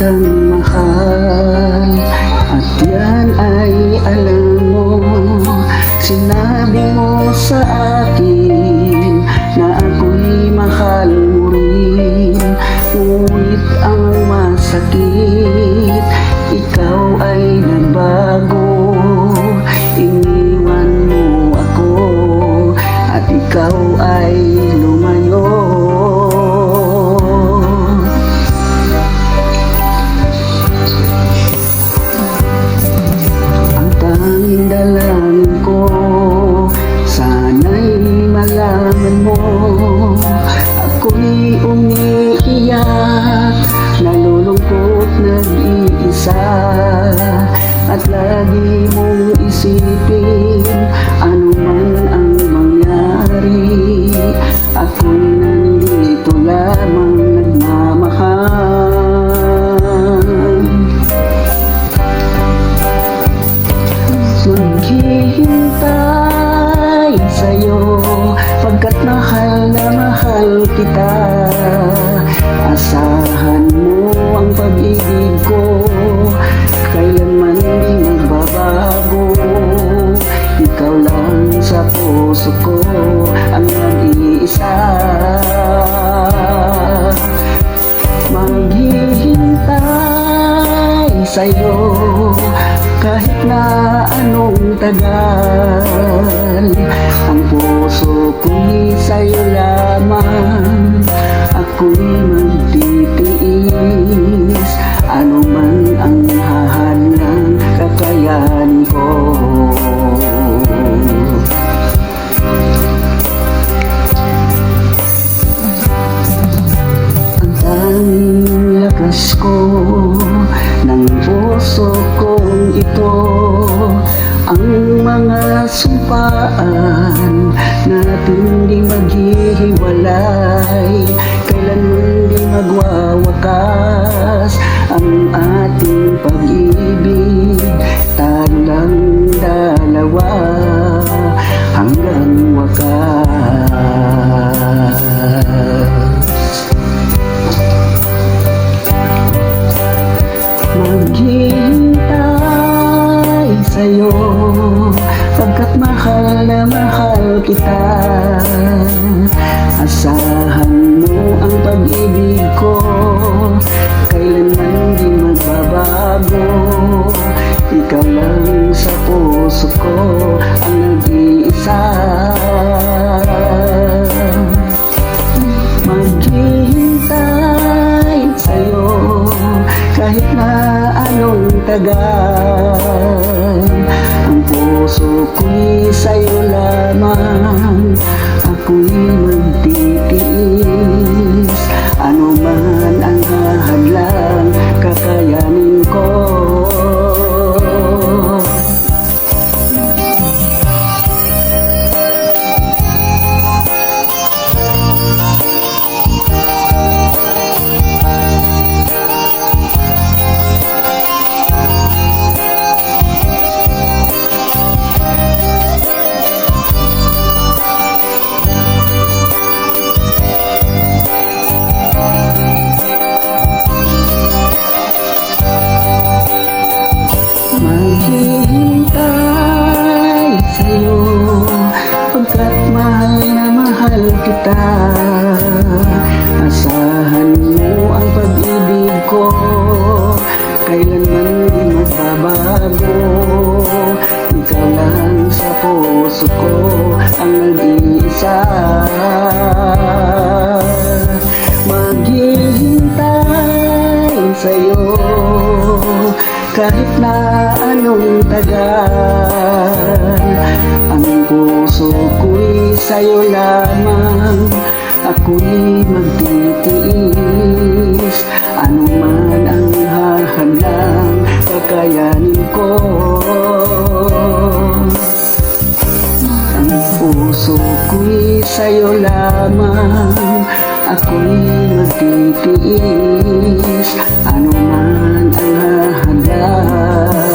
kitang mahal, at yan ay alam mo. Sinabi mo sa akin na ako'y mahal mo rin, ngunit ang masakit, ikaw ay nagbago. Iniwan mo ako at ikaw ay lumayo. Ang tanging dalangin ko, sana'y malaman mo, ako'y umiiyak, nalulungkot, nag-iisa, at lagi mong isipin ano man ang mangyari, ako'y nandito lamang nagmamahal. Maghihintay sa'yo pagkat mahal na mahal kita. Asahan mo ang pag-ibig ko, kailanman di magbabago. Ikaw lang sa puso ko ang nag-iisa. Maghihintay sa'yo kahit na anong tagal. Ang puso ko'y sa'yo lamang, ako'y magtitiis ano man ang hahadlang kakayanin ko. Ang tanging lakas ko ng puso kong ito, ang mga sumpaan natin di maghihiwalay, kailanman di magwawakas ang ating pag-ibig. Tayo lang dalawa hanggang wakas. Maghihintay sa'yo pagkat mahal na mahal kita. Asahan mo ang pag-ibig ko, kailanman di magbabago. Ikaw lang sa puso ko ang nag-iisa. Maghihintay sa'yo kahit na anong tagal. Ang puso ko'y sa'yo lamang, ako'y magtitiis ano man ang hahadlang kakayanin ko. Maghihintay sa'yo pagkat mahal na mahal kita. Asahan mo ang pag-ibig ko, kailanman di magbabago. Ikaw lang sa puso ko ang nag-iisa. Maghihintay sa'yo kahit na anong tagal. Ang puso ko'y sa'yo lamang, ako'y magtitiis ano man ang hahadlang kakayanin ko. Ang puso ko'y sa'yo lamang, ako'y magtitiis ano man ang hahadlang